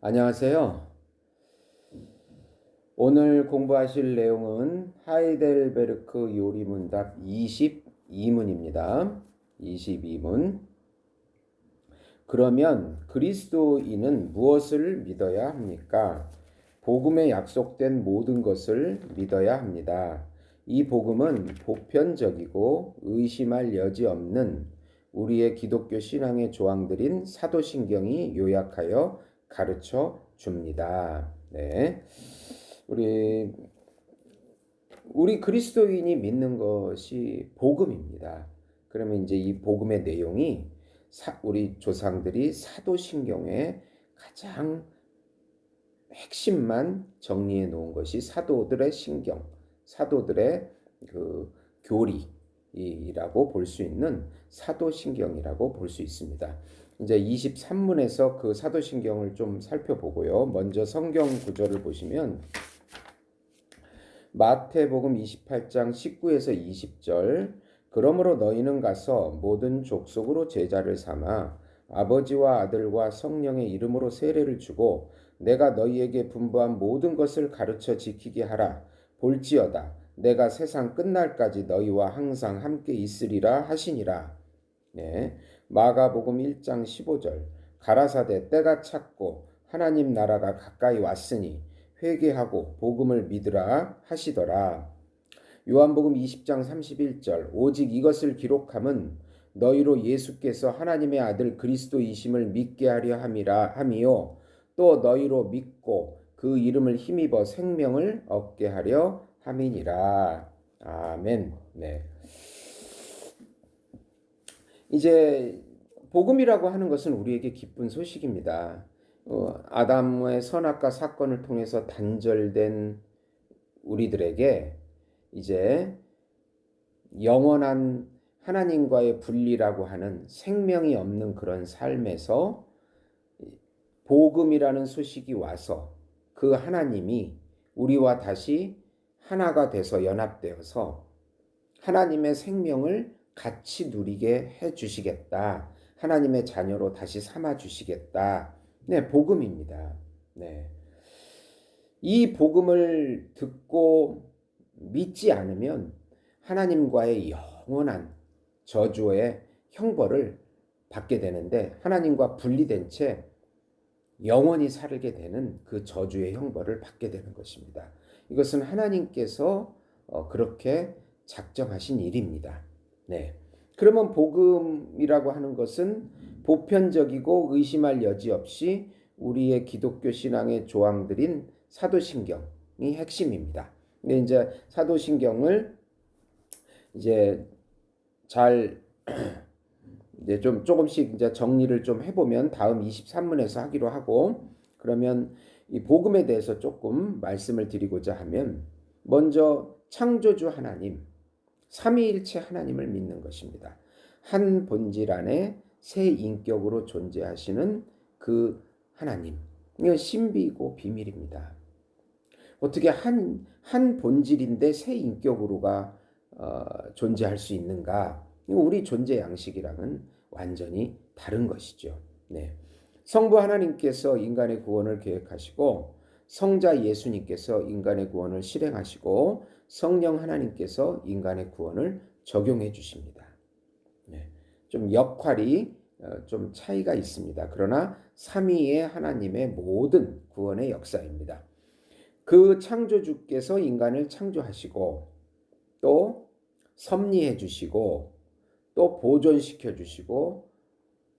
안녕하세요. 오늘 공부하실 내용은 하이델베르크 요리문답 22문입니다. 22문. 그러면 그리스도인은 무엇을 믿어야 합니까? 복음에 약속된 모든 것을 믿어야 합니다. 이 복음은 보편적이고 의심할 여지 없는 우리의 기독교 신앙의 조항들인 사도신경이 요약하여 가르쳐 줍니다. 네. 우리 그리스도인이 믿는 것이 복음입니다. 그러면 이제 이 복음의 내용이 우리 조상들이 사도신경에 가장 핵심만 정리해 놓은 것이 사도들의 신경, 사도들의 그 교리라고 볼 수 있는 사도신경이라고 볼 수 있습니다. 이제 23문에서 그 사도신경을 좀 살펴보고요. 먼저 성경 구절을 보시면 마태복음 28장 19에서 20절. 그러므로 너희는 가서 모든 족속으로 제자를 삼아 아버지와 아들과 성령의 이름으로 세례를 주고 내가 너희에게 분부한 모든 것을 가르쳐 지키게 하라. 볼지어다 내가 세상 끝날까지 너희와 항상 함께 있으리라 하시니라. 네. 마가복음 1장 15절. 가라사대 때가 찼고 하나님 나라가 가까이 왔으니 회개하고 복음을 믿으라 하시더라. 요한복음 20장 31절. 오직 이것을 기록함은 너희로 예수께서 하나님의 아들 그리스도이심을 믿게 하려 함이요 또 너희로 믿고 그 이름을 힘입어 생명을 얻게 하려 함이니라. 아멘. 네. 이제 복음이라고 하는 것은 우리에게 기쁜 소식입니다. 아담의 선악과 사건을 통해서 단절된 우리들에게 이제 영원한 하나님과의 분리라고 하는 생명이 없는 그런 삶에서 복음이라는 소식이 와서 그 하나님이 우리와 다시 하나가 돼서 연합되어서 하나님의 생명을 같이 누리게 해 주시겠다. 하나님의 자녀로 다시 삼아 주시겠다. 네, 복음입니다. 네. 이 복음을 듣고 믿지 않으면 하나님과의 영원한 저주의 형벌을 받게 되는데 하나님과 분리된 채 영원히 살게 되는 그 저주의 형벌을 받게 되는 것입니다. 이것은 하나님께서 그렇게 작정하신 일입니다. 네. 그러면 복음이라고 하는 것은 보편적이고 의심할 여지 없이 우리의 기독교 신앙의 조항들인 사도신경이 핵심입니다. 근데 이제 사도신경을 이제 잘 이제 좀 조금씩 이제 정리를 좀 해보면 다음 23문에서 하기로 하고 그러면 이 복음에 대해서 조금 말씀을 드리고자 하면 먼저 창조주 하나님 삼위일체 하나님을 믿는 것입니다. 한 본질 안에 세 인격으로 존재하시는 그 하나님. 이건 신비이고 비밀입니다. 어떻게 한 본질인데 세 인격으로가 존재할 수 있는가? 우리 존재 양식이랑은 완전히 다른 것이죠. 네. 성부 하나님께서 인간의 구원을 계획하시고 성자 예수님께서 인간의 구원을 실행하시고 성령 하나님께서 인간의 구원을 적용해 주십니다. 네. 좀 역할이 좀 차이가 있습니다. 그러나 삼위의 하나님의 모든 구원의 역사입니다. 그 창조주께서 인간을 창조하시고 또 섭리해 주시고 또 보존시켜 주시고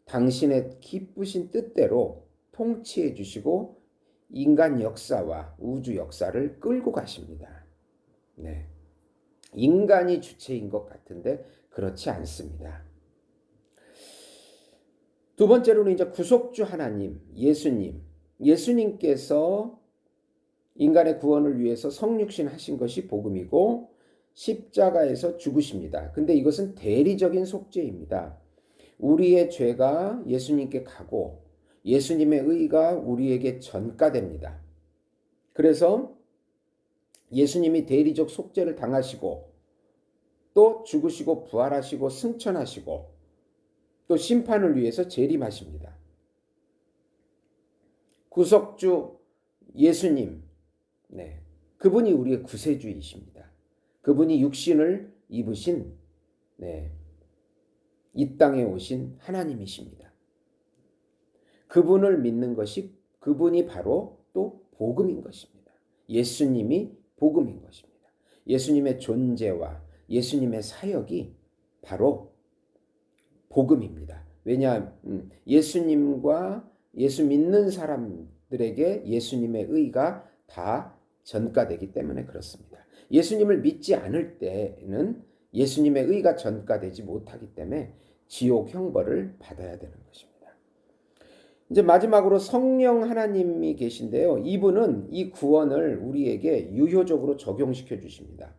당신의 기쁘신 뜻대로 통치해 주시고 인간 역사와 우주 역사를 끌고 가십니다. 네. 인간이 주체인 것 같은데 그렇지 않습니다. 두 번째로는 이제 구속주 하나님, 예수님께서 인간의 구원을 위해서 성육신 하신 것이 복음이고 십자가에서 죽으십니다. 근데 이것은 대리적인 속죄입니다. 우리의 죄가 예수님께 가고 예수님의 의가 우리에게 전가됩니다. 그래서 예수님이 대리적 속죄를 당하시고 또 죽으시고 부활하시고 승천하시고 또 심판을 위해서 재림하십니다. 구속주 예수님, 네, 그분이 우리의 구세주이십니다. 그분이 육신을 입으신, 네, 이 땅에 오신 하나님이십니다. 그분을 믿는 것이, 그분이 바로 또 복음인 것입니다. 예수님이 복음인 것입니다. 예수님의 존재와 예수님의 사역이 바로 복음입니다. 왜냐, 예수님과 예수 믿는 사람들에게 예수님의 의가 다 전가되기 때문에 그렇습니다. 예수님을 믿지 않을 때는 예수님의 의가 전가되지 못하기 때문에 지옥 형벌을 받아야 되는 것입니다. 이제 마지막으로 성령 하나님이 계신데요. 이분은 이 구원을 우리에게 유효적으로 적용시켜 주십니다.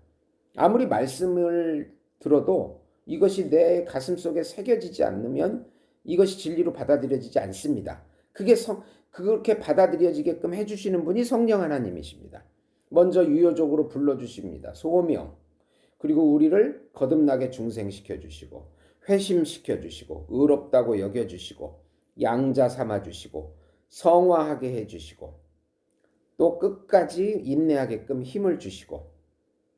아무리 말씀을 들어도 이것이 내 가슴 속에 새겨지지 않으면 이것이 진리로 받아들여지지 않습니다. 그렇게 받아들여지게끔 해주시는 분이 성령 하나님이십니다. 먼저 유효적으로 불러주십니다. 소명. 그리고 우리를 거듭나게 중생시켜 주시고, 회심시켜 주시고, 의롭다고 여겨 주시고, 양자 삼아 주시고, 성화하게 해 주시고, 또 끝까지 인내하게끔 힘을 주시고,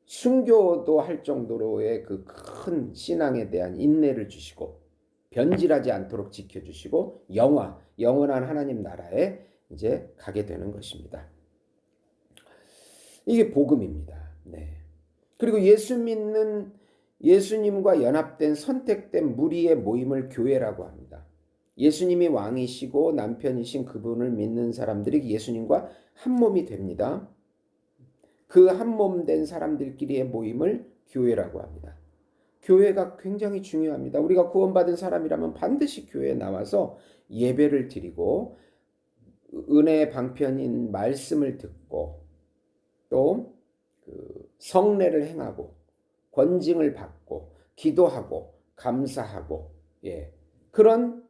순교도 할 정도로의 그 큰 신앙에 대한 인내를 주시고, 변질하지 않도록 지켜주시고, 영원한 하나님 나라에 이제 가게 되는 것입니다. 이게 복음입니다. 네. 그리고 예수님과 연합된 선택된 무리의 모임을 교회라고 합니다. 예수님이 왕이시고 남편이신 그분을 믿는 사람들이 예수님과 한 몸이 됩니다. 그 한 몸 된 사람들끼리의 모임을 교회라고 합니다. 교회가 굉장히 중요합니다. 우리가 구원받은 사람이라면 반드시 교회에 나와서 예배를 드리고 은혜의 방편인 말씀을 듣고 또 성례를 행하고 권징을 받고 기도하고 감사하고, 예, 그런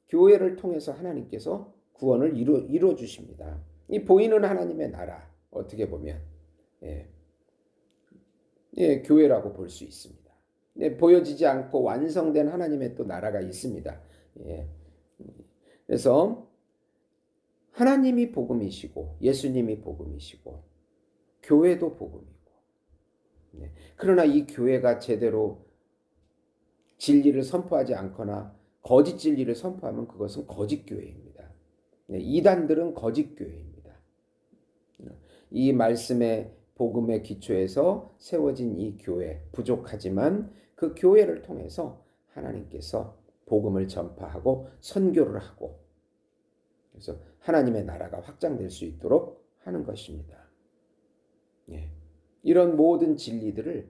교회를 통해서 하나님께서 구원을 이루어 주십니다. 이 보이는 하나님의 나라, 어떻게 보면 교회라고 볼 수 있습니다. 보여지지 않고 완성된 하나님의 또 나라가 있습니다. 그래서 하나님이 복음이시고 예수님이 복음이시고 교회도 복음이고, 그러나 이 교회가 제대로 진리를 선포하지 않거나 거짓 진리를 선포하면 그것은 거짓 교회입니다. 이단들은 거짓 교회입니다. 이 말씀의 복음의 기초에서 세워진 이 교회, 부족하지만 그 교회를 통해서 하나님께서 복음을 전파하고 선교를 하고, 그래서 하나님의 나라가 확장될 수 있도록 하는 것입니다. 이런 모든 진리들을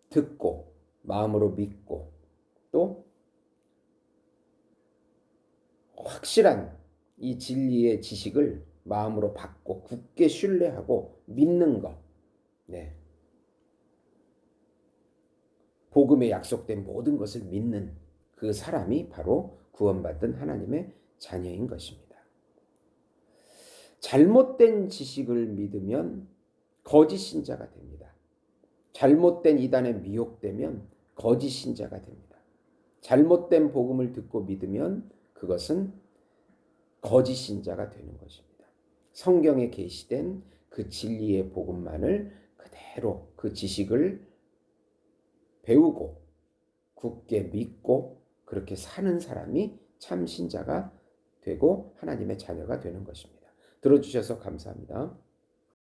듣고 마음으로 믿고 또 확실한 이 진리의 지식을 마음으로 받고 굳게 신뢰하고 믿는 것, 복음에 약속된 모든 것을 믿는 그 사람이 바로 구원받은 하나님의 자녀인 것입니다. 잘못된 지식을 믿으면 거짓 신자가 됩니다. 잘못된 이단에 미혹되면 거짓 신자가 됩니다. 잘못된 복음을 듣고 믿으면 그것은 거짓 신자가 되는 것입니다. 성경에 계시된 그 진리의 복음만을 그대로 그 지식을 배우고 굳게 믿고 그렇게 사는 사람이 참 신자가 되고 하나님의 자녀가 되는 것입니다. 들어주셔서 감사합니다.